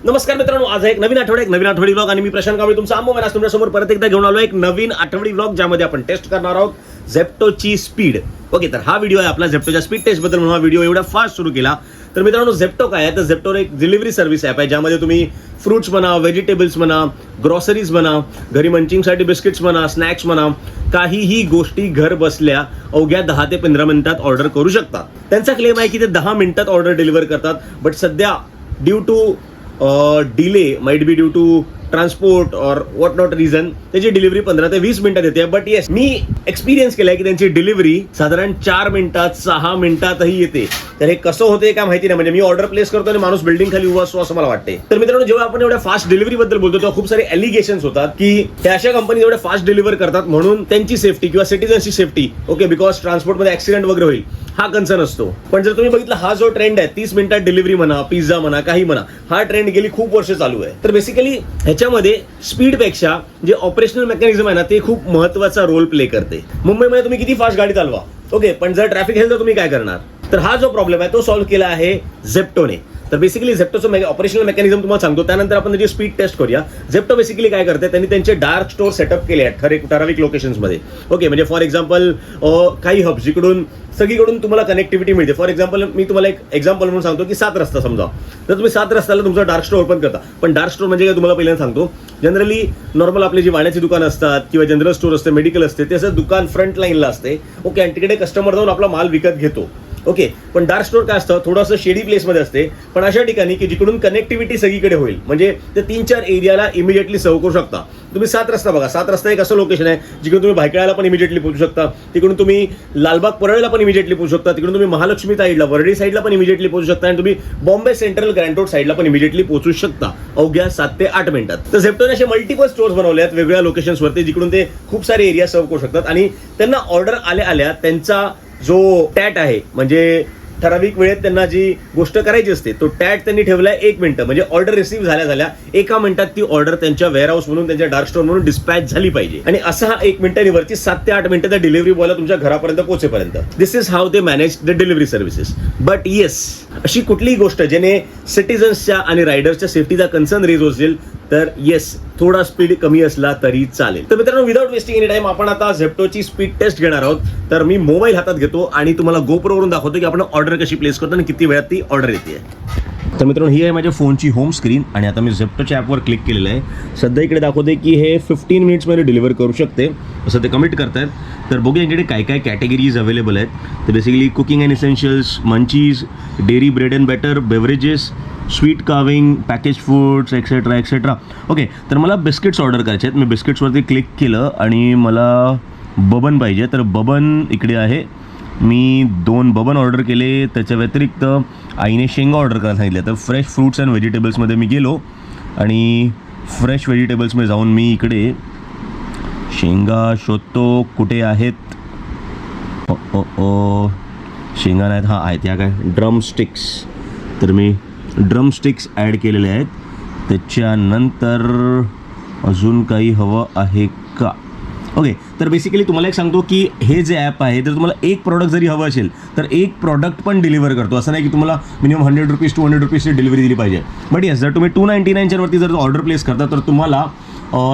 नमस्कार मित्रांनो, आज एक नवीन आठवडी व्लॉग आणि मी प्रशांत कांबळे तुमचा आम्ही आज तुमच्यासमोर परत एकदा घेऊन आलो एक नवीन आठवडी व्लॉग ज्यामध्ये आपण टेस्ट करणार आहोत झेप्टोची स्पीड. ओके, तर हा व्हिडिओ आहे आपला झेप्टोच्या स्पीड टेस्ट बद्दल. म्हणून हा व्हिडिओ एवढा फास्ट सुरू केला. तर मित्रांनो, झेप्टो काय आहे तर झेप्टो एक डिलिव्हरी सर्व्हिस ॲप आहे ज्यामध्ये तुम्ही फ्रुट्स म्हणा, व्हेजिटेबल्स म्हणा, ग्रॉसरीज म्हणा, घरी मंचिंगसाठी बिस्किट्स म्हणा, स्नॅक्स म्हणा, काहीही गोष्टी घर बसल्या अवघ्या 10 ते 15 मिनिटात ऑर्डर करू शकता. त्यांचा क्लेम आहे की ते 10 मिनिटात ऑर्डर डिलिव्हर करतात, बट सध्या due to delay might be due to transport और व्हॉट नॉट रिझन त्याची डिलिव्हरी 15 ते 20 मिनिटात येते. बट येस, मी एक्सपिरियन्स केलाय की त्यांची डिलिव्हरी साधारण 4 मिनिटात 6 मिनिटातही येते. तर हे कसं होते काय माहिती नाही. म्हणजे मी ऑर्डर प्लेस करतो आणि माणूस बिल्डिंग खाली उभा असतो असं मला वाटते. तर मित्रांनो, जेव्हा आपण एवढ्या फास्ट डिलिव्हरी बद्दल बोलतो तेव्हा खूप सारे एलिगेशन्स होतात की हे अशा कंपनी एवढ्या फास्ट डिलिव्हर करतात म्हणून त्यांची सेफ्टी किंवा सिटीजनची सेफ्टी, ओके, बिकॉज ट्रान्सपोर्टमध्ये ऍक्सिडेंट वगैरे होईल हा कन्सर्न असतो. पण जर तुम्ही बघितलं हा जो ट्रेंड आहे 30 मिनिटात डिलिव्हरी म्हणा, पिझ्झा म्हणा, काही म्हणा, हा ट्रेंड गेली खूप वर्ष चालू आहे. तर बेसिकली ह्याच्यामध्ये स्पीडपेक्षा जे ऑपरेशनल मेकॅनिझम आहे ना ते खूप महत्वाचा रोल प्ले करते. मुंबईमध्ये तुम्ही किती फास्ट गाडी चालवा, ओके, पण जर ट्रॅफिक असेल तर तुम्ही काय करणार. तर हा जो प्रॉब्लेम आहे तो सॉल्व्ह केला आहे झेप्टोने. तर बेसिकली झेप्टोचं ऑपरेशनल मेकॅनिझम तुम्हाला सांगतो, त्यानंतर आपण त्याची स्पीड टेस्ट करूया. झेप्टो बेसिकली काय करते, त्यांनी त्यांचे डार्क स्टोअर सेटअप केले आहेत ठराविक लोकेशन्समध्ये. ओके, म्हणजे फॉर एक्झाम्पल काही हब्स जिकडून सगळीकडून तुम्हाला कनेक्टिव्हिटी मिळते. फॉर एक्झाम्पल मी तुम्हाला एक एक्झाम्पल म्हणून सांगतो की 7 रस्ता समजा, तर तुम्ही 7 रस्त्याला तुमचा डार्क स्टोअर ओपन करता. पण डार्क स्टोअर म्हणजे काय तुम्हाला पहिल्यांदा सांगतो, जनरली नॉर्मल आपली जी वाण्याची दुकानं असतात किंवा जनरल स्टोअर असते, मेडिकल असते, ते असं दुकान फ्रंट लाईनला असते. ओके, आणि तिकडे कस्टमर जाऊन आपला माल विकत घेतो. ओके, पण डार्क स्टोअर काय असतं, थोडंसं शेडी प्लेसमध्ये असते, पण अशा ठिकाणी की जिकडून कनेक्टिव्हिटी सगळीकडे होईल, म्हणजे ते 3-4 एरियाला इमिडिएटली सर्व करू शकता. तुम्ही 7 रस्ता बघा, 7 रस्ता एक असं लोकेशन आहे जिकडून तुम्ही भायखळ्याला पण इमिडिएटली पोहोचू शकता, तिकडून तुम्ही लालबाग परळला पण इमिडिएटली पोहोचू शकता, तिकडून तुम्ही महालक्ष्मी साईडला, वर्डी साईडला पण इमिडिएटली पोहोचू शकता, आणि तुम्ही बॉम्बे सेंट्रल ग्रँड रोड साईडला पण इमिडिएटली पोहोचू शकता अवघ्या 7 ते 8 मिनिटात. तर झेप्टोने असे मल्टिपल स्टोअर्स बनवले आहेत वेगवेगळ्या लोकेशन्सवरती जिकडून ते खूप सारे एरिया सर्व करू शकतात. आणि त्यांना ऑर्डर आल्या त्यांचा जो टॅट आहे, म्हणजे ठराविक वेळेत त्यांना जी गोष्ट करायची असते तो टॅग त्यांनी ठेवलाय 1 मिनिट. म्हणजे ऑर्डर रिसीव्ह झाल्या 1 मिनिटात ती ऑर्डर त्यांच्या वेअरहाऊस म्हणून, त्यांच्या डार्क स्टोअर म्हणून डिस्पॅच झाली पाहिजे. आणि असा हा 1 मिनिटांनी वरची 7 ते 8 मिनिटं त्या डिलिव्हरी बॉयला तुमच्या घरापर्यंत पोहोचेपर्यंत. This is how they manage the delivery services. But yes, अशी कुठलीही गोष्ट ज्याने सिटीजन्सच्या आणि रायडर्सच्या सेफ्टीचा कन्सर्न रेज होईल तर येस, थोडा स्पीड कमी असला तरी चालेल. तर मित्रांनो, विदाउट वेस्टिंग एनी टाइम आपण आता झेप्टोची स्पीड टेस्ट घेणार आहोत. तर मी मोबाईल हातात घेतो आणि तुम्हाला गोप्रोवरून दाखवतो की आपण ऑर्डर कशी प्लेस करतो आणि किती वेळात ती ऑर्डर येते. तर मित्रांनो, ही आहे माझ्या फोनची होम स्क्रीन आणि आता मी झेप्टोच्या ॲपवर क्लिक केलेलं आहे. सध्या इकडे दाखवते की हे 15 मिनिट्समध्ये डिलिव्हर करू शकते असं ते कमिट करतायत. तर बघूया यांच्याकडे काय काय कॅटेगरीज अवेलेबल आहेत. तर basically cooking and essentials, munchies, dairy, bread and butter, beverages, sweet craving, package foods, etcetera etcetera. Okay, तर मला बिस्किट्स ऑर्डर करायचे आहेत. मी बिस्किट्सवरती क्लिक केलं आणि मला बबन पाहिजे. तर बबन इकडे आहे. मी 2 बबन ऑर्डर केले. त्याच्या व्यतिरिक्त आईने शेंगा ऑर्डर करायला सांगितल्या. तर फ्रेश फ्रूट्स अँड व्हेजिटेबल्समध्ये मी गेलो आणि फ्रेश व्हेजिटेबल्समध्ये जाऊन मी इकडे शेंगा शोधतो कुठे आहेत. शेंगा नाहीत, हां आहेत, या काय ड्रमस्टिक्स. तर मी ड्रमस्टिक्स ॲड केलेले आहेत. त्याच्यानंतर अजून काही हवं आहे का. ओके, तर बेसिकली तुम्हाला एक सांगतो की हे जे ॲप आहे तर तुम्हाला एक प्रॉडक्ट जरी हवं असेल तर एक प्रॉडक्ट पण डिलिव्हर करतो. असं नाही की तुम्हाला मिनिमम 100 रुपीज 200 रुपीजची डिलिव्हरी दिली पाहिजे. बट येस, जर तुम्ही 299च्या वरती जर ऑर्डर प्लेस करता तर तुम्हाला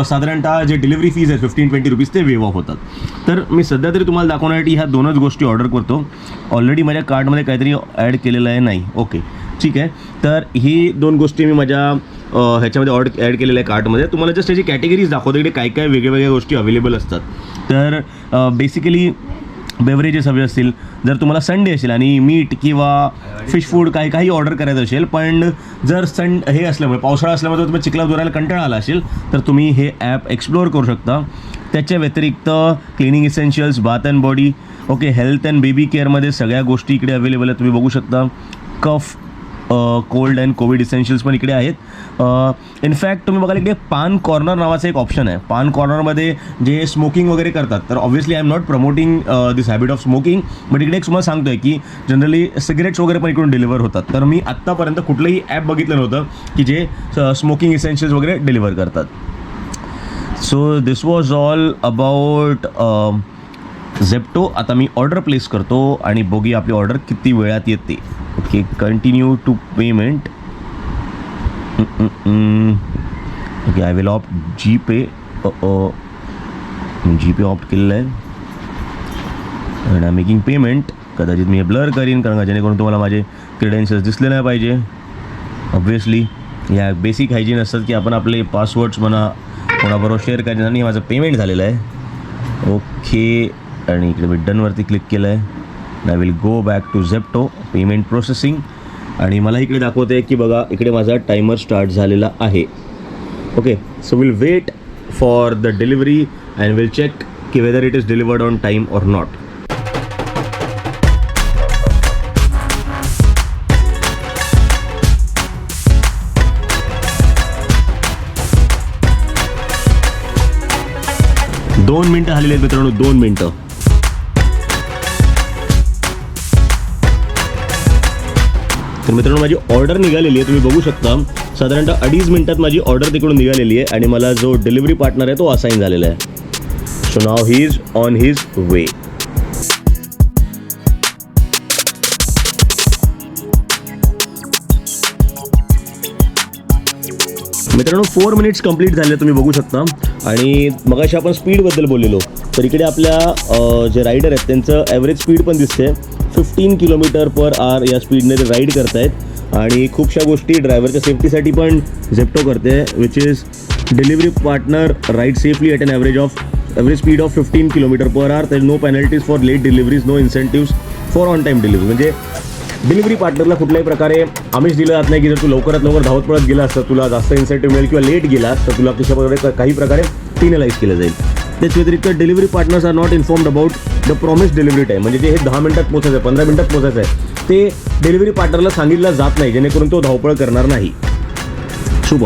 साधारणतः जे डिलिव्हरी फीज आहे 15-20 रुपीज ते वेव ऑफ होतात. तर मी सध्या तरी तुम्हाला दाखवण्यासाठी ह्या 2च गोष्टी ऑर्डर करतो. ऑलरेडी माझ्या कार्टमध्ये काहीतरी ॲड केलेलं आहे, नाही, ओके ठीक आहे. तर ही 2 गोष्टी मी माझ्या ह्याच्यामध्ये ॲड केलेल्या आहे कार्टमध्ये. तुम्हाला जस्ट त्याची कॅटेगरीज दाखवतो इकडे काय काय वेगळ्या गोष्टी अवेलेबल असतात. तर बेसिकली बेवरेजेस हवे असतील, जर तुम्हाला संडे असेल आणि मीट किंवा फिश फूड काही ऑर्डर करायचं असेल, पण जर हे असल्यामुळे पावसाळा असल्यामुळे तुम्ही चिखलात जोरायला कंटाळा आला असेल तर तुम्ही हे ॲप एक्सप्लोअर करू शकता. त्याच्या व्यतिरिक्त cleaning essentials, bath and body, okay, health and baby केअरमध्ये सगळ्या गोष्टी इकडे अवेलेबल आहेत. तुम्ही बघू शकता. Cough, cold and covid essentials पण इकडे आहेत. इनफॅक्ट तुम्ही बघाल इकडे पान कॉर्नर नावाचा एक ऑप्शन आहे. पान कॉर्नरमध्ये जे स्मोकिंग वगैरे करतात, तर obviously I am not promoting this habit of smoking, but इकडे एक तुम्हाला सांगतो आहे की जनरली सिगरेट्स वगैरे पण इकडून डिलिव्हर होतात. तर मी आत्तापर्यंत कुठलंही ॲप बघितलं नव्हतं की जे स्मोकिंग इसेन्शियल्स वगैरे डिलिव्हर करतात. So this was all about Zepto. आता मी ऑर्डर प्लेस करतो आणि बघूया आपली ऑर्डर किती वेळात येते. Okay, continue to payment. Okay, I will opt GPay. GPay opt केलेलं आहे आणि आय मेकिंग पेमेंट. कदाचित मी हे ब्लर करीन कारण का जेणेकरून तुम्हाला माझे क्रेडेन्शियल्स दिसले नाही पाहिजे. ऑब्व्हियसली या बेसिक हायजीन असतात की आपण आपले पासवर्ड्स म्हणा कोणाबरोबर शेअर करायचं. आणि माझं पेमेंट झालेलं आहे. ओके, आणि इकडे मी डनवरती क्लिक केलं आहे. I will go back to Zepto payment processing. आणि मला इकडे दाखवते की बघा इकडे माझा टायमर स्टार्ट झालेला आहे. Okay, so will wait for the delivery and will check की whether it is delivered on time or not. दोन मिनटं झालेली आहेत मित्रांनो, 2 मिनटं. तर मित्रांनो माझी ऑर्डर निघालेली आहे, तुम्ही बघू शकता. साधारणतः 2.5 मिनटात माझी ऑर्डर तिकडून निघालेली आहे आणि मला जो डिलिव्हरी पार्टनर आहे तो असाईन झालेला आहे. So now he is on his way. मित्रांनो 4 मिनिट्स कंप्लीट झाले तुम्ही बघू शकता. आणि मगाशी आपण स्पीडबद्दल बोललेलो, तर इकडे आपल्या जे रायडर आहेत त्यांचं ॲव्हरेज स्पीड पण दिसते. 15 km/h या स्पीडने ते राईड करतायत. आणि खूपशा गोष्टी ड्रायव्हरच्या सेफ्टीसाठी पण झेप्टो करते, which is delivery partner ride safely at an average speed of 15 km/h. तर no penalties for late deliveries, no incentives for on time delivery. म्हणजे डिलिव्हरी पार्टनरला कुठल्याही प्रकारे आमिष दिलं जात नाही की जर तू लवकरात लवकर धावत पळत गेला असतं तुला जास्त इन्सेंटिव्ह मिळेल किंवा लेट गेलास तर तुला कशा काही प्रकारे पिनलाइज केलं जाईल. त्याच व्यतिरिक्त delivery partners are not informed about the promise delivery time. म्हणजे जे हे 10 मिनिटात पोहोचायचं आहे, 15 मिनिटात पोहोचायचं आहे, ते डिलिव्हरी पार्टनरला सांगितलं जात नाही जेणेकरून तो धावपळ करणार नाही. शुभ.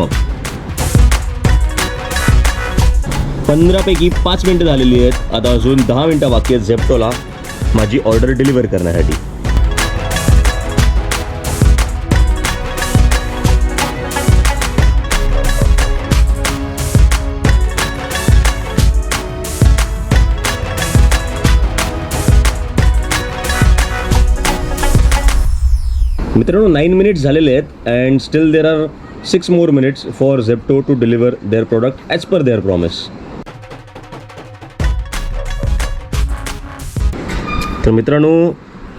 15 पैकी 5 मिनिटं झालेली आहेत. आता अजून 10 मिनिटं बाकी आहेत झेप्टोला माझी ऑर्डर डिलिव्हर करण्यासाठी. मित्रांनो 9 मिनिट्स झालेले आहेत and still there are 6 more minutes for Zepto to deliver their product as per their promise. तर मित्रांनो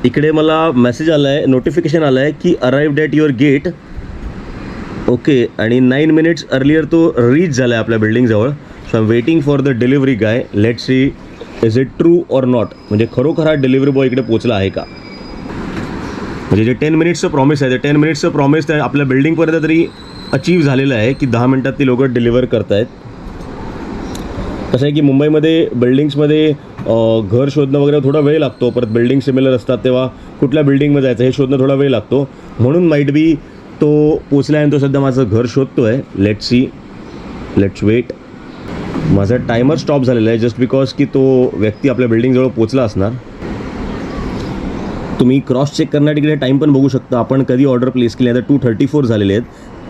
इकडे मला मेसेज आला आहे, नोटिफिकेशन आलं आहे की arrived at your gate. Okay, आणि 9 मिनिट्स अर्लियर तो रीच झाला आहे आपल्या बिल्डिंगजवळ. So I am waiting for the delivery guy. Let see is it true or not. म्हणजे खरोखर हा डिलिव्हरी बॉय इकडे पोचला आहे का. म्हणजे जे 10 मिनिट्सचं प्रॉमिस आहे ते 10 मिनिट्सचं प्रॉमिस त्या आपल्या बिल्डिंगपर्यंत तरी अचीव झालेलं आहे की 10 मिनिटात ती लोकं डिलिव्हर करतायत. कसं आहे की मुंबईमध्ये बिल्डिंग्समध्ये घर शोधणं वगैरे थोडा वेळ लागतो. परत बिल्डिंग सिमिलर असतात तेव्हा कुठल्या बिल्डिंगमध्ये जायचं हे शोधणं थोडा वेळ लागतो. म्हणून माईट बी तो पोचला आणि तो सध्या माझं घर शोधतो आहे. Let's wait. माझा टायमर स्टॉप झालेला आहे जस्ट बिकॉज की तो व्यक्ती आपल्या बिल्डिंगजवळ पोचला असणार. तुम्ही क्रॉस चेक करण्यासाठी टाईम पण बघू शकता. आपण कधी ऑर्डर प्लेस केली आहे, आता 2:34 झालेले आहेत.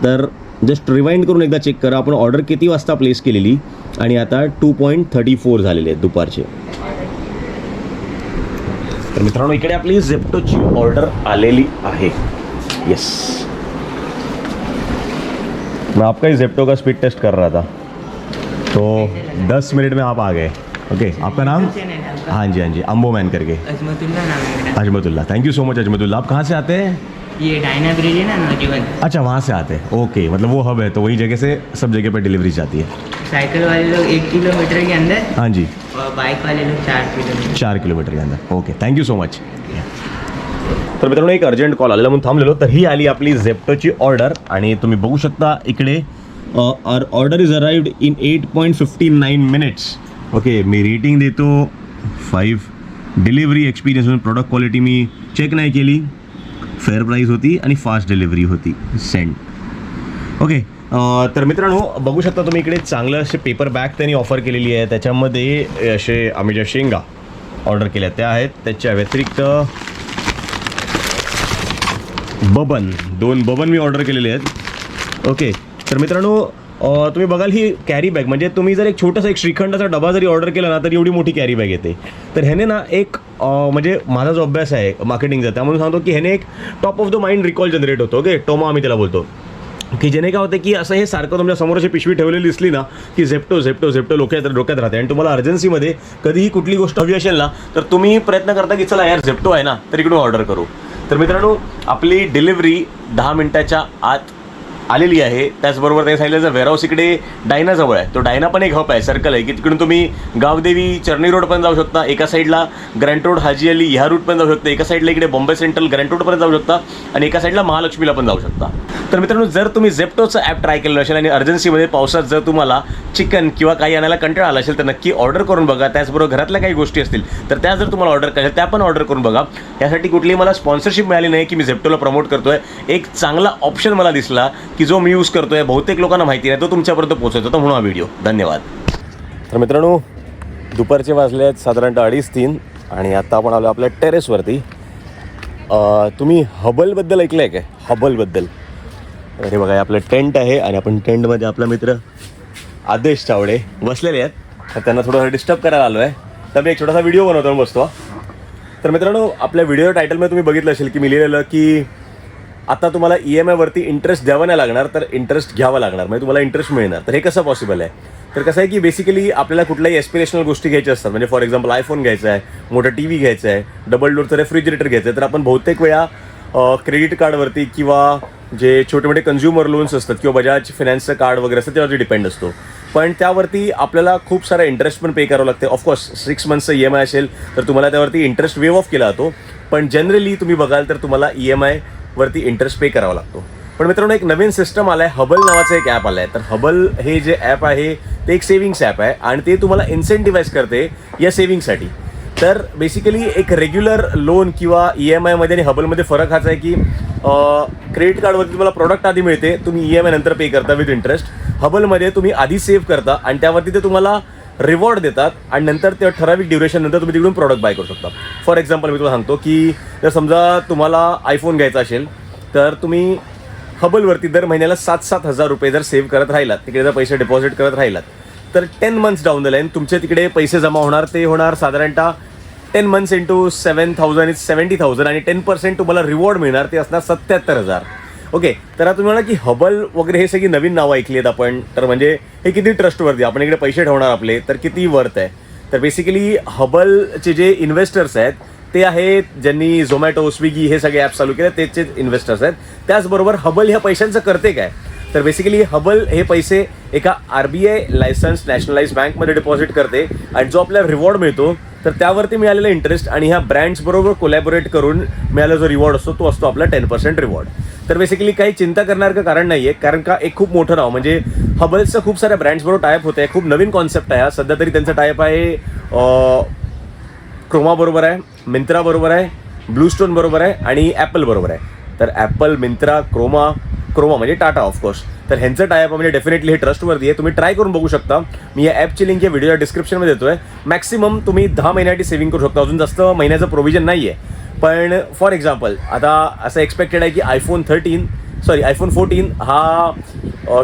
तर जस्ट रिवाइंड करून एकदा चेक करा आपण ऑर्डर किती वाजता प्लेस केलेली आणि आता 2:34 झालेले आहेत दुपारचे. तर मित्रांनो इकडे आपली झेप्टोची ऑर्डर आलेली आहे. येस, मैं आपका ही झेप्टो का स्पीड टेस्ट कर रहा था तो 10 मिनट में आप आ गए. ओके, आपका नाम? हाँ जी अम्बो मैन करके. अजमतुल्ला नाम है मेरा. Azmatullah, thank you so much Azmatullah. आप कहाँ से आते हैं? ये डायना ब्रिज है ना नौजीवन. अच्छा, वहाँ से आते हैं. ओके, मतलब वो हब है तो वही जगह से सब जगह पर डिलीवरी जाती है. साइकिल वाले लोग 1 किलोमीटर के अंदर हाँ जी, और बाइक वाले लोग 4 किलोमीटर के अंदर. Okay, thank you so much. तर मित्रांनो एक अर्जंट कॉल आलेला म्हणून थांबलेलो. तर ही आली आपली झेप्टोची ऑर्डर आणि तुम्ही बघू शकता इकडे our order is arrived in 8.59 minutes. Okay, मी रेटिंग देतो 5. डिलिव्हरी एक्सपिरियन्स म्हणून प्रोडक्ट क्वालिटी मी चेक नाही केली, फेअर प्राईस होती आणि फास्ट डिलिव्हरी होती. सेंड. ओके, तर मित्रांनो बघू शकता तुम्ही इकडे चांगलं असे पेपर बॅग त्यांनी ऑफर केलेली आहे. त्याच्यामध्ये असे आम्ही ज्या शेंगा ऑर्डर केल्या त्या आहेत. त्याच्या व्यतिरिक्त बबन 2 बबन मी ऑर्डर केलेले आहेत. ओके, तर मित्रांनो तुम्ही बघाल ही कॅरी बॅग म्हणजे तुम्ही जर एक छोटासा एक श्रीखंडाचा डबा जरी ऑर्डर केला ना तर एवढी मोठी कॅरी बॅग येते. तर ह्याने ना एक म्हणजे माझा जो अभ्यास आहे मार्केटिंगचा त्यामुळे सांगतो की ह्याने एक top of the mind recall generate होतो. ओके, टोमा आम्ही त्याला बोलतो. की जेणे काय होतं की असं हे सारखं तुमच्या समोर अशी पिशवी ठेवलेली दिसली ना की झेप्टो झेप्टो झेप्टो डोक्यात राहते आणि तुम्हाला अर्जन्सीमध्ये कधीही कुठली गोष्ट हवी असेल ना तर तुम्ही प्रयत्न करता की चला यार झेप्टो आहे ना तर इकडून ऑर्डर करू. तर मित्रांनो आपली डिलिव्हरी 10 मिनिटाच्या आत आलेली आहे. त्याचबरोबर ते सांगितलं जर वेअरहाऊस इकडे डायनाजवळ आहे. तो डायना पण एक हब आहे, सर्कल आहे की तिकडून तुम्ही गावदेवी चर्नी रोड पण जाऊ शकता, एका साईडला ग्रँट रोड हाजी अली ह्या रूट पण जाऊ शकता, एका साईडला इकडे बॉम्बे सेंट्रल ग्रँट रोडपर्यंत जाऊ शकता आणि एका साईडला महालक्ष्मीला पण जाऊ शकता. तर मित्रांनो जर तुम्ही झेप्टोचं ॲप ट्राय केलं असेल आणि अर्जन्सीमध्ये पावसात जर तुम्हाला चिकन किंवा काही आणायला कंटाळा आला असेल तर नक्की ऑर्डर करून बघा. त्याचबरोबर घरातल्या काही गोष्टी असतील तर त्या जर तुम्हाला ऑर्डर करायच्या त्या पण ऑर्डर करून बघा. यासाठी कुठलीही मला स्पॉन्सरशिप मिळाली नाही की मी झेप्टोला प्रमोट करतोय. एक चांगला ऑप्शन मला दिसला की जो मी यूज करतोय बहुतेक लोकांना माहिती नाही तो तुमच्यापर्यंत पोहोचवतो म्हणून हा व्हिडिओ. धन्यवाद. तर मित्रांनो दुपारचे वाजले आहेत साधारणतः 2:30 आणि आता आपण आलो आपल्या टेरेसवरती. तुम्ही हबलबद्दल ऐकलं आहे काय? हबलबद्दल अरे बघा आपलं टेंट आहे आणि आपण टेंटमध्ये आपला मित्र आदेश चावडे बसलेले आहेत. तर त्यांना थोडं डिस्टर्ब करायला आलो आहे तर मी एक छोटासा व्हिडिओ बनवतो बसतो. तर मित्रांनो आपल्या व्हिडिओ टायटलमध्ये तुम्ही बघितलं असेल की मी लिहिलेलं की आता तुम्हाला EMI वरती इंटरेस्ट द्यावा नाही लागणार तर इंटरेस्ट घ्यावा लागणार, म्हणजे तुम्हाला इंटरेस्ट मिळणार. तर हे कसं पॉसिबल आहे? तर कसं आहे की बेसिकली आपल्याला कुठल्याही एस्पिरेशनल गोष्टी घ्यायच्या असतात. म्हणजे फॉर एक्झाम्पल आयफोन घ्यायचा आहे, मोठा TV घ्यायचा आहे, डबल डोरचं रेफ्रिजरेटर घ्यायचं आहे, तर आपण बहुतेक वेळा क्रेडिट कार्डवरती किंवा जे छोटे मोठे कन्झ्युमर लोन्स असतात किंवा बजाज फायनान्सचं कार्ड वगैरे असतं त्यावरती डिपेंड असतो. पण त्यावरती आपल्याला खूप सारा इंटरेस्ट पण पे करावं लागते. ऑफकोर्स 6 मंथचं EMI असेल तर तुम्हाला त्यावरती इंटरेस्ट वेव ऑफ केला जातो. पण जनरली तुम्ही बघाल तर तुम्हाला EMI वरती इंटरेस्ट पे करावा लागतो. पण मित्रांनो एक नवीन सिस्टम आला आहे, हबल नावाचं एक ॲप आलं आहे. तर हबल हे जे ॲप आहे ते एक सेविंग्स ॲप आहे आणि ते तुम्हाला इन्सेंटिव्हाइज करते या सेविंगसाठी. तर बेसिकली एक रेग्युलर लोन किंवा EMIमध्ये आणि हबलमध्ये फरक हाच आहे की क्रेडिट कार्डवरती तुम्हाला प्रोडक्ट आधी मिळते, तुम्ही EMI नंतर पे करता विथ इंटरेस्ट. हबलमध्ये तुम्ही आधी सेव्ह करता आणि त्यावरती ते तुम्हाला रिवॉर्ड देतात आणि नंतर त्या ठराविक ड्युरेशन नंतर तुम्ही तिकडून प्रॉडक्ट बाय करू शकता. फॉर एक्झाम्पल मी तुम्हाला सांगतो की जर समजा तुम्हाला आयफोन घ्यायचा असेल तर तुम्ही हबलवरती दर महिन्याला 7,000 हजार रुपये जर सेव्ह करत राहिलात, तिकडे जर पैसे डिपॉझिट करत राहिलात तर 10 मंथ्स डाऊन द लाईन तुमचे तिकडे पैसे जमा होणार. ते होणार साधारणतः 10 मंथ्स इंटू 7,000 इज 70,000 आणि 10% तुम्हाला रिवॉर्ड मिळणार, ते असणार 77,000. ओके, तर आता तुम्ही म्हणा की हबल वगैरे हे सगळी नवीन नावं ऐकली आहेत आपण, तर म्हणजे हे किती ट्रस्टवरती, आपण इकडे पैसे ठेवणार आपले तर किती वर्थ आहे. तर बेसिकली हबलचे जे इन्व्हेस्टर्स आहेत ते आहेत ज्यांनी झोमॅटो स्विगी हे सगळे ॲप्स चालू केले तेच इन्व्हेस्टर्स आहेत. त्याचबरोबर हबल ह्या पैशांचं करते काय? तर बेसिकली हबल हे पैसे एका RBI लायसन्स नॅशनलाइज बँकमध्ये डिपॉझिट करते आणि जो आपल्याला रिवॉर्ड मिळतो तर त्यावरती मिळालेला इंटरेस्ट आणि ह्या ब्रँड्स बरोबर कोलॅबोरेट करून मिळालेला जो रिवॉर्ड असतो तो असतो आपला 10% रिवॉर्ड. तर बेसिकली काही चिंता करण्याचं कारण नाही आहे, कारण का एक खूप मोठं नाव म्हणजे हबलचं खूप साऱ्या ब्रँड्स बरोबर टायअप होत आहे. खूप नवीन कॉन्सेप्ट आहे. सध्या तरी त्यांचं टायअप आहे क्रोमा बरोबर आहे, मिंत्रा बरोबर आहे, ब्लूस्टोन बरोबर आहे आणि ॲपल बरोबर आहे. तर ॲपल, मिंत्रा, क्रोमा म्हणजे टाटा ऑफकोर्स. तर ह्यांचं टायअप म्हणजे डेफिनेटली हे ट्रस्टवरती आहे. तुम्ही ट्राय करून बघू शकता. मी या ॲपची लिंक या व्हिडिओच्या डिस्क्रिप्शनमध्ये देतोय. मॅक्सिमम तुम्ही 10 महिन्यासाठी सेव्हिंग करू शकता. अजून जास्त महिन्याचं प्रोव्हिजन नाही आहे. पण फॉर एक्झाम्पल आता असं एक्सपेक्टेड आहे की आयफोन 14 हा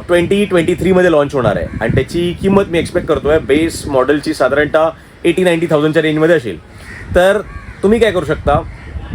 2023मध्ये लॉन्च होणार आहे आणि त्याची किंमत मी एक्सपेक्ट करतोय बेस मॉडेलची साधारणतः 80-90,000च्या रेंजमध्ये असेल. तर तुम्ही काय करू शकता,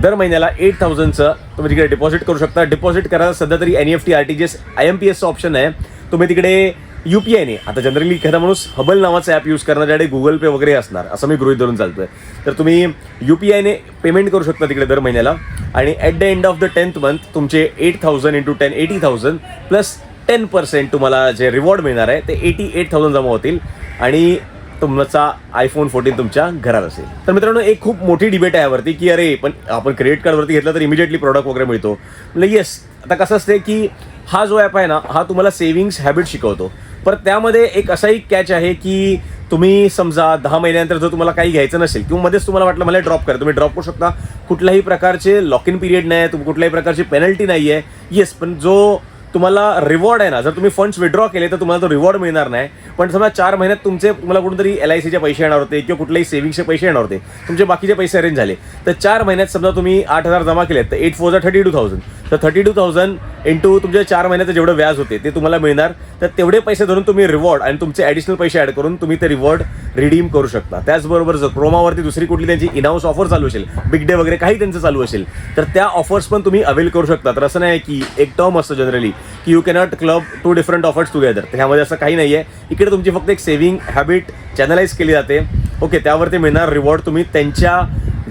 दर महिन्याला 8,000चं तुम्ही तिकडे डिपॉझिट करू शकता. डिपॉझिट करायला सध्या तरी NEFT RTGS IMPSचं ऑप्शन आहे. तुम्ही तिकडे UPIने, आता जनरली एखादा माणूस हबल नावाचं ॲप यूज करणार ज्याकडे गुगल पे वगैरे असणार असं मी गृहीत धरून चालतोय. तर तुम्ही UPIने पेमेंट करू शकता तिकडे दर महिन्याला आणि at the end of the 10th month तुमचे 8,000 इंटू 10 80,000 प्लस 10% तुम्हाला जे रिवॉर्ड मिळणार आहे ते 88,000 जमा होतील आणि तुमचा आयफोन 14 तुमच्या घरात असेल. तर मित्रांनो एक खूप मोठी डिबेट आहे यावरती की अरे पण आपण क्रेडिट कार्डवरती घेतलं तर इमिजिएटली प्रॉडक्ट वगैरे मिळतो. म्हणजे येस, आता कसं असते की हा जो ॲप आहे ना हा तुम्हाला सेव्हिंग्स हॅबिट शिकवतो. पण त्यामध्ये एक असाही कॅच आहे की तुम्ही समजा 10 महिन्यानंतर जर तुम्हाला काही घ्यायचं नसेल किंवा मध्येच तुम्हाला वाटलं मला ड्रॉप करा, तुम्ही ड्रॉप करू शकता. कुठल्याही प्रकारचे लॉक इन पिरियड नाही आहे, कुठल्याही प्रकारची पेनल्टी नाही आहे. येस, पण जो तुम्हाला रिवॉर्ड आहे ना, जर तुम्ही फंड्स विड्रॉ केले तर तुम्हाला तो रिवॉर्ड मिळणार नाही. पण समजा 4 महिन्यात तुम्हाला कुठेतरी LICचे पैसे येणार होते किंवा कुठल्याही सेव्हिंगचे पैसे येणार होते, तुमचे बाकीचे पैसे अरेंज झाले तर 4 महिन्यात समजा तुम्ही 8,000 जमा केलेत तर 8 4 32,000. तर 32,000 इंटू तुमच्या 4 महिन्याचं जेवढं व्याज होते ते तुम्हाला मिळणार. तर तेवढे पैसे धरून तुम्ही रिवॉर्ड आणि तुमचे ॲडिशनल पैसे ॲड करून तुम्ही ते रिवॉर्ड रिडीम करू शकता. त्याचबरोबर जर क्रोमावरती दुसरी कुठली त्यांची इनहाऊस ऑफर चालू असेल, बिग डे वगैरे काही त्यांचं चालू असेल, तर त्या ऑफर्स पण तुम्ही अवेल करू शकता. तर असं नाही की एक टर्म असतं जनरली की you cannot club 2 different offers together. तर ह्यामध्ये असं काही नाही आहे. इकडे तुमची फक्त एक सेव्हिंग हॅबिट चॅनलाइज केली जाते. ओके, त्यावरती मिळणार रिवॉर्ड तुम्ही त्यांच्या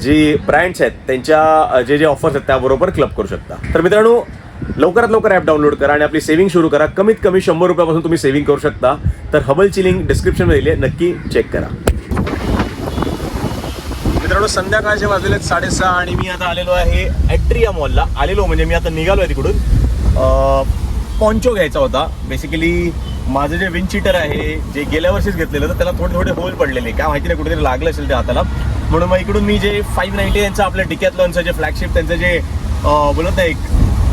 जी ब्रँड्स आहेत त्यांच्या जे ऑफर्स आहेत त्याबरोबर क्लब करू शकता. तर मित्रांनो, लवकरात लवकर ॲप डाउनलोड करा आणि आपली सेव्हिंग सुरू करा. कमीत कमी 100 रुपयापासून तुम्ही सेव्हिंग करू शकता. तर हबलची लिंक डिस्क्रिप्शनमध्ये दिली आहे, नक्की चेक करा. मित्रांनो, संध्याकाळचे वाजलेले 6:30 आणि मी आता आलेलो आहे ॲट्रिया मॉलला. आलेलो म्हणजे मी आता निघालो आहे तिकडून. पॉन्चो घ्यायचा होता. बेसिकली माझं जे विंड चीटर आहे जे गेल्या वर्षीच घेतलेलं, तर त्याला थोडे थोडे होल पडलेले, काय माहिती नाही कुठेतरी लागलं असेल ते हाताला. म्हणून मग इकडून मी जे 590 यांचं आपलं डिकॅथलॉनचं जे फ्लॅगशिप त्यांचं जे बोलत नाही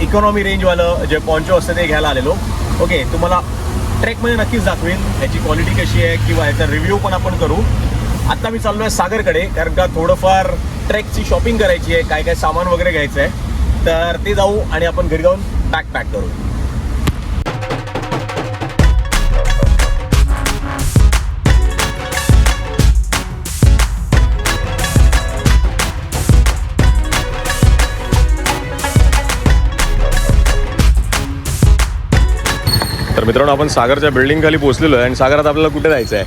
इकॉनॉमी रेंजवालं जे पॉन्चो असतं ते घ्यायला आलेलो. ओके, तुम्हाला ट्रेकमध्ये नक्कीच दाखवेन ह्याची क्वालिटी कशी आहे किंवा ह्याचा रिव्ह्यू पण आपण करू. आता मी चाललो आहे सागरकडे, कारण का थोडंफार ट्रेकची शॉपिंग करायची आहे, काय काय सामान वगैरे घ्यायचं आहे. तर ते जाऊ आणि आपण घरी जाऊन पॅक करू. तर मित्रांनो, आपण सागरच्या बिल्डिंग खाली पोहोचलेलो आहे आणि सागरात आपल्याला कुठे जायचं आहे?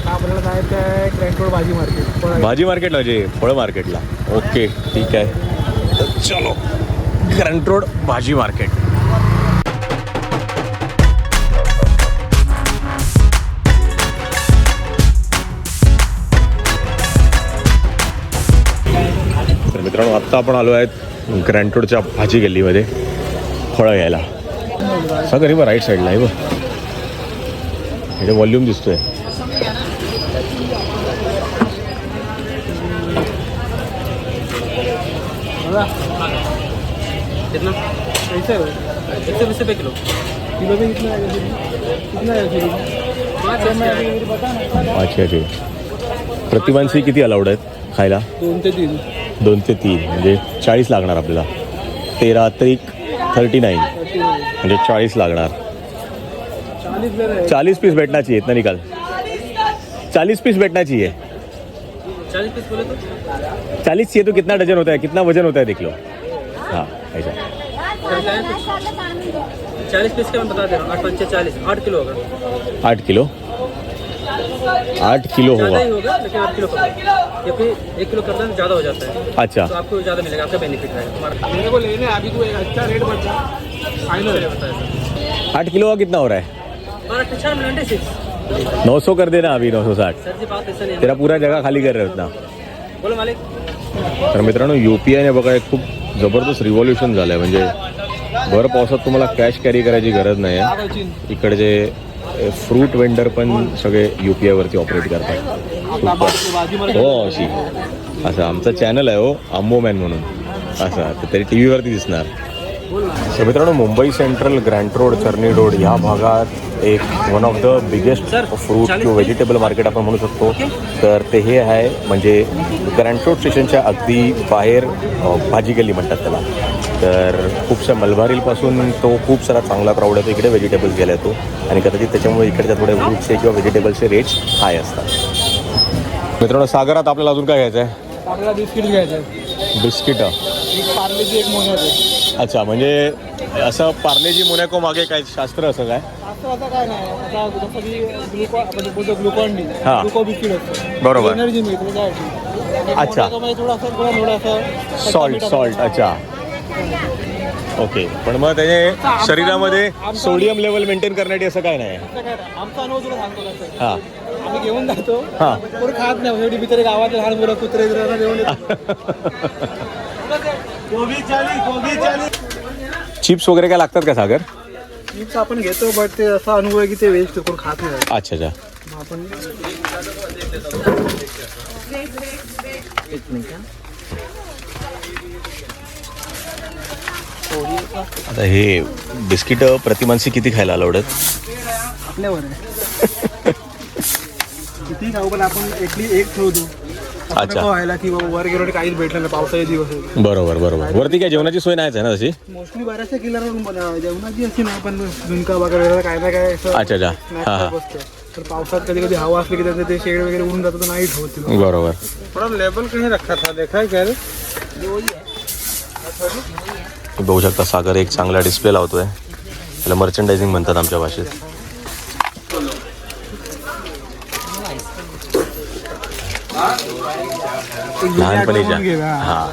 आपल्याला जायचं आहे ग्रँड रोड भाजी मार्केट. भाजी मार्केटला, म्हणजे फळ मार्केटला. ओके, ठीक आहे, तर चलो ग्रँड रोड भाजी मार्केट. तर मित्रांनो, आत्ता आपण आलो आहेत ग्रँड रोडच्या भाजी गल्लीमध्ये फळं घ्यायला. सागर हे बघ राईट साईडला आहे बघ, इथे व्हॉल्यूम दिसतोय. कितना कैसे हो? 120 रुपये किलो. किलो में कितना है? कितना है? अच्छा ठीक. प्रतिमांशी किती अलाउड आहेत खायला? 2 ते 3. 2 ते 3 म्हणजे 40 लागणार आपल्याला. 13 त्रिक 39 म्हणजे 40 लागणार. 40 पीस बैठना चाहिए, इतना निकाल. 40 पीस बैठना चाहिए. 40 पीस बोले तो 40 चाहिए तो कितना डजन होता है, कितना वजन होता है देख लो. हाँ ऐसा 40 पीस का मैं बता दे रहा हूँ. 8 पंचे 40, 8 किलो होगा. 8 किलो. 8 किलो ज़्यादा होगा. ही होगा, लेकिन 8 किलो कर दो. क्योंकि 1 किलो करता है ज़्यादा हो जाता है, अच्छा, तो आपको ज़्यादा मिलेगा, आपका बेनिफिट रहेगा. मेरे को लेने अभी तो एक अच्छा रेट बचा फाइनल बताया. 8 किलो का कितना हो रहा है? 96. 900 कर देना अभी. 960. सर जी बात ऐसा नहीं है. तेरा पूरा जगह खाली कर रहे हो ना. बोलो मालिक. तर मित्रांनो, UPI ने बघा एक खूप जबरदस्त रिव्हॉल्युशन झालं आहे. म्हणजे भर पावसात तुम्हाला कॅश कॅरी करायची गरज नाही आहे. इकडचे फ्रूट वेंडर पण सगळे UPI वरती ऑपरेट करतात. हो, अशी असं आमचं चॅनल आहे हो, आंबो मॅन म्हणून. असं तर तरी TV वरती दिसणार. तर मित्रांनो, Mumbai central, grand road, Charni road ह्या भागात एक one of the biggest fruit किंवा व्हेजिटेबल मार्केट आपण म्हणू शकतो. तर ते हे आहे, म्हणजे ग्रँड रोड स्टेशनच्या अगदी बाहेर भाजी गल्ली म्हणतात त्याला. तर खूपशा मलबारीलपासून तो खूप सारा चांगला क्राऊड येतो इकडे व्हेजिटेबल्स घ्यायला येतो. आणि कदाचित त्याच्यामुळे इकडच्या थोड्या फ्रूट्सचे किंवा व्हेजिटेबल्सचे रेट्स हाय असतात. मित्रांनो, सागरात आपल्याला अजून काय घ्यायचं आहे? आपल्याला बिस्किट घ्यायचं आहे. बिस्किटं. एक पार्लेची, एक मोनॅको. अच्छा, म्हणजे असं पार्लेजी मोनॅको मागे काय शास्त्र असं काय? असं काय नाही. आता जसं की ग्लुकॉन डी, हां. ग्लुको बिस्किट असतं. बरोबर. एनर्जी मिळते त्यासाठी. अच्छा. थोडासा सॉल्ट. अच्छा, ओके. पण मग त्याचे शरीरामध्ये सोडियम लेवल मेंटेन करण्यासाठी असं काय नाही? आमचा अनुभव तुला सांगतो कसं. हां आम्ही घेऊन जातो, हां. कोण खात नाही. शेवटी बिचारे गावातले लहान मुलं कुत्रे घेऊन चिप्स वगैरे काय लागतात का सागर? चिप्स आपण घेतो, बट ते असा अनुभव आहे की ते वेस्ट कोण खात नाही. अच्छा अच्छा. मग आपण एक मिनिट. आता हे बिस्किट प्रतिमांशी किती खायला आवडत? आपल्यावर आहे. किती खाऊ, पण आपण एक ठेवतो. अच्छा. नको व्हायला की बाबा वर गेलो काहीच भेटलं नाही पावसाचे दिवस आहे. बरोबर बरोबर. वरती काय जेवणाची सोय नाहीच आहे ना तशी? मोस्टली बऱ्याचशा किल्ल्यावर रूम बनवा जेवणाची अशी नाही पण झुणका वगैरे काय ना काय असं अच्छा अच्छा. snack हां हां type असतं. तर पावसात कधी कधी हवा असली की त्याचं ते शेड वगैरे उडून जातं तर नाही ठेवत. बरोबर. थोडा लेबल कहीं रखा था देखा है क्या रे? बघू शकता सागर एक चांगला डिस्प्ले लावतोय. त्याला मर्चंडायझिंग म्हणतात आमच्या भाषेत. लहानपणीच्या हा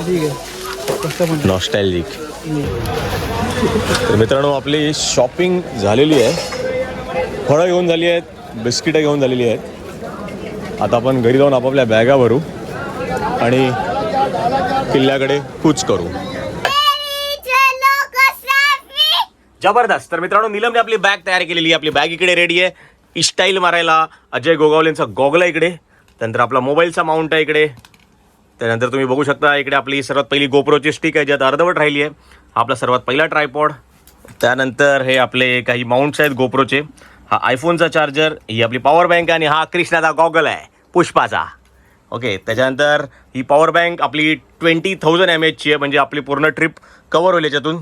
ठीक आहे कसं पण नॉस्टॅल्जिक. तर मित्रांनो आपली शॉपिंग झालेली आहे. फळं घेऊन झाली आहेत, बिस्किटं घेऊन झालेली आहेत. आता आपण घरी जाऊन आपापल्या बॅगा भरू आणि किल्ल्याकडे कूच करू. जबरदस्त. तर मित्रांनो नीलमने आपली बॅग तयार केलेली आहे. आपली बॅग इकडे रेडी आहे. स्टाईल मारायला अजय गोगावलेंचा गॉगल आहे इकडे. त्यानंतर आपला मोबाईलचा माउंट आहे इकडे. त्यानंतर तुम्ही बघू शकता इकडे आपली सर्वात पहिली गोप्रोची स्टिक आहे ज्यात अर्धवट राहिली आहे. आपला सर्वात पहिला ट्रायपॉड. त्यानंतर हे आपले काही माउंट्स आहेत गोप्रोचे. हा आयफोनचा चार्जर, ही आपली पॉवर बँक आणि हा कृष्णाचा गॉगल आहे पुष्पाचा. ओके. त्याच्यानंतर ही पॉवर बँक आपली 20,000 mAh आहे म्हणजे आपली पूर्ण ट्रिप कवर होईल याच्यातून.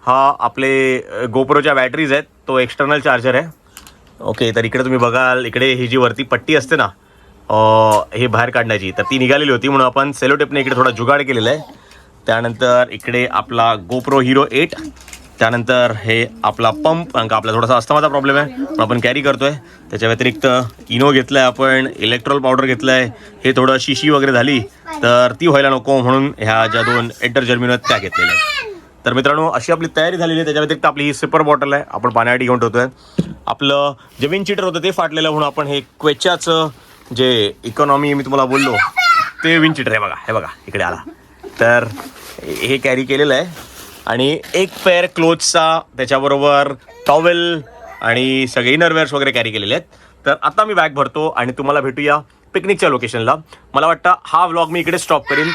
हा आपले गोप्रोच्या बॅटरीज आहेत, तो एक्सटर्नल चार्जर आहे. ओके. तर इकडे तुम्ही बघाल इकडे ही जी वरती पट्टी असते ना हे बाहेर काढण्याची तर ती निघालेली होती म्हणून आपण सेलोटेपने इकडे थोडा जुगाड केलेला आहे. त्यानंतर इकडे आपला गोप्रो हिरो 8. त्यानंतर हे आपला पंप कारण का आपला थोडासा अस्थमाचा प्रॉब्लेम आहे पण आपण कॅरी करतो आहे. त्याच्या व्यतिरिक्त इनो घेतला आहे आपण, इलेक्ट्रॉल पावडर घेतलं आहे. हे थोडं शिशी वगैरे झाली तर ती व्हायला नको म्हणून ह्या ज्या 2 एंटर जर्मिनो आहेत त्या घेतलेल्या आहेत. तर मित्रांनो अशी आपली तयारी झालेली आहे. त्याच्या व्यतिरिक्त आपली ही सिपर बॉटल आहे आपण पाण्यासाठी घेऊन ठेवतोय. आपलं जे विंड चीटर होतं ते फाटलेलं म्हणून आपण हे क्वेचाचं जे इकॉनॉमी मी तुम्हाला बोललो ते विंड चीटर आहे. बघा हे बघा इकडे आला तर हे कॅरी केलेलं आहे. आणि एक पेअर क्लोथ्सचा त्याच्याबरोबर टॉवेल आणि सगळे इनरवेअर्स वगैरे कॅरी केलेले आहेत. तर आता मी बॅग भरतो आणि तुम्हाला भेटूया पिकनिकच्या लोकेशनला. मला वाटतं हा व्लॉग मी इकडे स्टॉप करीन.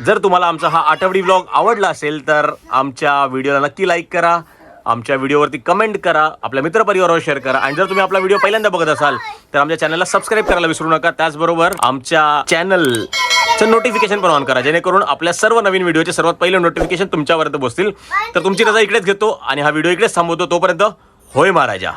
जर तुम्हाला आमचा हा आठवडी व्लॉग आवडला असेल तर आमच्या व्हिडिओला नक्की लाईक करा, आमच्या व्हिडिओवरती कमेंट करा, आपल्या मित्रपरिवारावर शेअर करा आणि जर तुम्ही आपला व्हिडिओ पहिल्यांदा बघत असाल तर आमच्या चॅनलला सबस्क्राईब करायला विसरू नका. त्याचबरोबर आमच्या चॅनलचं नोटिफिकेशन पण ऑन करा जेणेकरून आपल्या सर्व नवीन व्हिडिओचे सर्वात पहिले नोटिफिकेशन तुमच्यापर्यंत पोहोचतील. तर तुमची रजा इकडेच घेतो आणि हा व्हिडिओ इकडेच थांबवतो. तोपर्यंत होय महाराजा.